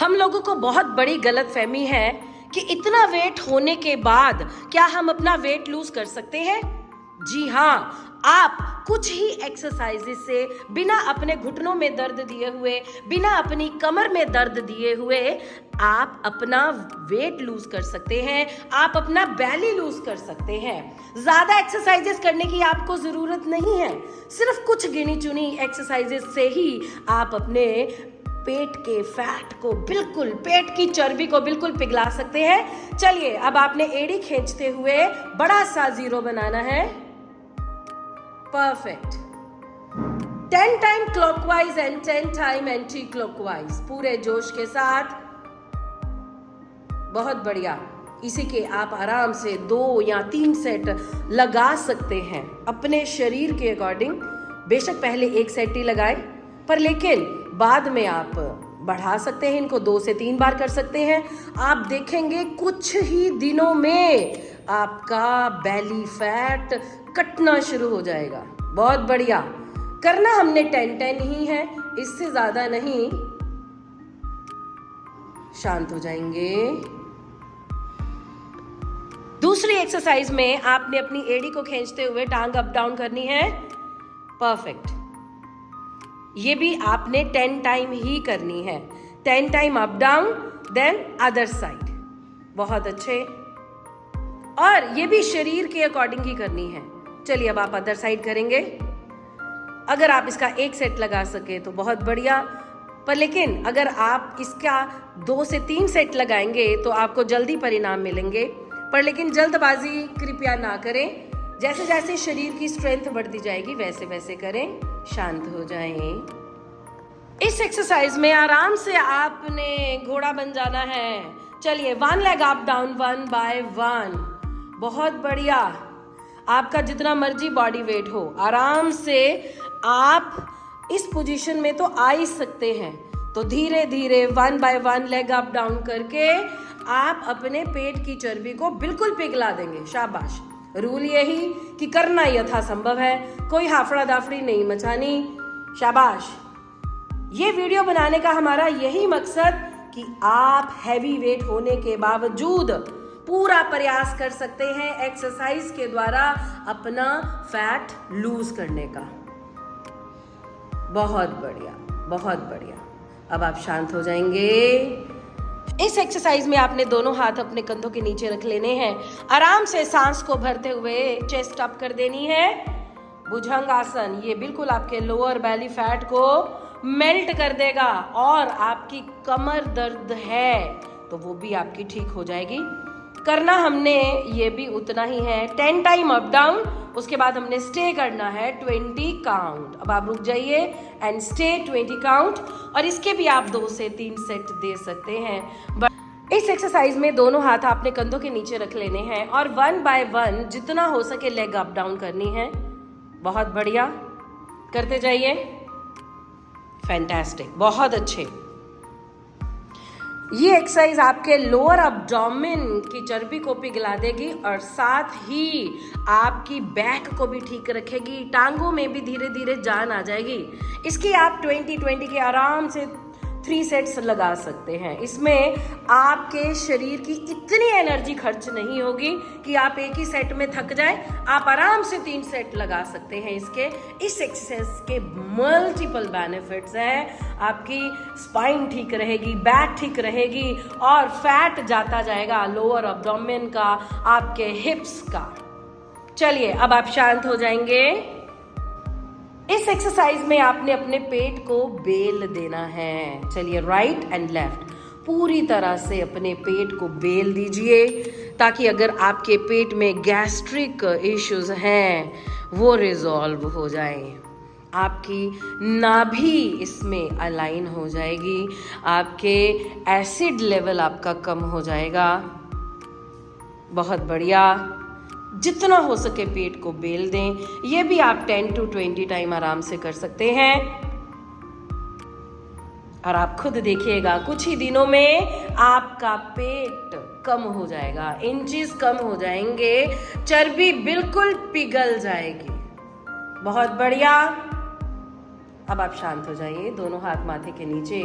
हम लोगों को बहुत बड़ी गलतफहमी है कि इतना वेट होने के बाद क्या हम अपना वेट लूज कर सकते हैं? जी हाँ, आप कुछ ही एक्सरसाइजेस से बिना अपने घुटनों में दर्द दिए हुए, बिना अपनी कमर में दर्द दिए हुए आप अपना वेट लूज कर सकते हैं, आप अपना बेली लूज कर सकते हैं। ज्यादा एक्सरसाइजेस करने की आपको जरूरत नहीं है, सिर्फ कुछ गिनी चुनी एक्सरसाइजेस से ही आप अपने पेट के फैट को बिल्कुल, पेट की चर्बी को बिल्कुल पिघला सकते हैं। चलिए, अब आपने एड़ी खींचते हुए बड़ा सा जीरो बनाना है। Perfect. 10 time clockwise and 10 time anti clockwise, पूरे जोश के साथ। बहुत बढ़िया। इसी के आप आराम से 2 या 3 सेट लगा सकते हैं अपने शरीर के अकॉर्डिंग। बेशक पहले 1 सेट ही लगाएं, पर लेकिन बाद में आप बढ़ा सकते हैं, इनको 2 से 3 बार कर सकते हैं। आप देखेंगे कुछ ही दिनों में आपका बेली फैट कटना शुरू हो जाएगा। बहुत बढ़िया। करना हमने 10-10 ही है, इससे ज्यादा नहीं। शांत हो जाएंगे। दूसरी एक्सरसाइज में आपने अपनी एड़ी को खींचते हुए टांग अप डाउन करनी है। परफेक्ट। ये भी आपने 10 टाइम ही करनी है। 10 time up down, then other side. बहुत अच्छे। और ये भी शरीर के अकॉर्डिंग ही करनी है। चलिए, अब आप अदर साइड करेंगे। अगर आप इसका 1 सेट लगा सके तो बहुत बढ़िया, पर लेकिन अगर आप इसका 2 से 3 सेट लगाएंगे तो आपको जल्दी परिणाम मिलेंगे। पर लेकिन जल्दबाजी कृपया ना करें। जैसे जैसे शरीर की स्ट्रेंथ बढ़ती जाएगी वैसे वैसे करें। शांत हो जाएं। इस एक्सरसाइज में आराम से आपने घोड़ा बन जाना है। चलिए, 1 लेग अप डाउन 1 बाय 1। बहुत बढ़िया। आपका जितना मर्जी बॉडी वेट हो, आराम से आप इस पोजीशन में तो आ ही सकते हैं। तो धीरे धीरे 1 बाय 1 लेग अप डाउन करके आप अपने पेट की चर्बी को बिल्कुल पिघला देंगे। शाबाश। रूल यही कि करना यथासंभव है, कोई हाफड़ा दाफड़ी नहीं मचानी। शाबाश। ये वीडियो बनाने का हमारा यही मकसद कि आप हैवी वेट होने के बावजूद पूरा प्रयास कर सकते हैं एक्सरसाइज के द्वारा अपना फैट लूज करने का। बहुत बढ़िया, बहुत बढ़िया। अब आप शांत हो जाएंगे। इस एक्सरसाइज में आपने दोनों हाथ अपने कंधों के नीचे रख लेने हैं। आराम से सांस को भरते हुए चेस्ट अप कर देनी है। भुजंग आसन, ये बिल्कुल आपके लोअर बेली फैट को मेल्ट कर देगा और आपकी कमर दर्द है तो वो भी आपकी ठीक हो जाएगी। करना हमने ये भी उतना ही है। 10 टाइम अप डाउन, उसके बाद हमने स्टे करना है 20 काउंट। अब आप रुक जाइए एंड स्टे 20 काउंट। और इसके भी आप 2 से 3 सेट दे सकते हैं। इस एक्सरसाइज में दोनों हाथ आपने कंधों के नीचे रख लेने हैं और 1 बाय 1 जितना हो सके लेग अप डाउन करनी है। बहुत बढ़िया, करते जाइए। फैंटास्टिक, बहुत अच्छे। ये एक्सरसाइज आपके लोअर एब्डोमेन की चर्बी को पिघला देगी और साथ ही आपकी बैक को भी ठीक रखेगी। टांगों में भी धीरे धीरे जान आ जाएगी। इसकी आप 20-20 के आराम से 3 सेट्स लगा सकते हैं। इसमें आपके शरीर की इतनी एनर्जी खर्च नहीं होगी कि आप एक ही सेट में थक जाएं। आप आराम से 3 सेट लगा सकते हैं इसके। इस एक्सरसाइज के मल्टीपल बेनिफिट्स हैं। आपकी स्पाइन ठीक रहेगी, बैक ठीक रहेगी और फैट जाता जाएगा लोअर एब्डोमेन का, आपके हिप्स का। चलिए, अब आप शांत हो जाएंगे। इस एक्सरसाइज में आपने अपने पेट को बेल देना है। चलिए, राइट एंड लेफ्ट पूरी तरह से अपने पेट को बेल दीजिए ताकि अगर आपके पेट में गैस्ट्रिक इश्यूज हैं वो रिजॉल्व हो जाएं। आपकी नाभि इसमें अलाइन हो जाएगी, आपके एसिड लेवल आपका कम हो जाएगा। बहुत बढ़िया। जितना हो सके पेट को बेल दें। ये भी आप 10 to 20 टाइम आराम से कर सकते हैं और आप खुद देखिएगा कुछ ही दिनों में आपका पेट कम हो जाएगा, इंचेस कम हो जाएंगे, चर्बी बिल्कुल पिघल जाएगी। बहुत बढ़िया। अब आप शांत हो जाइए, दोनों हाथ माथे के नीचे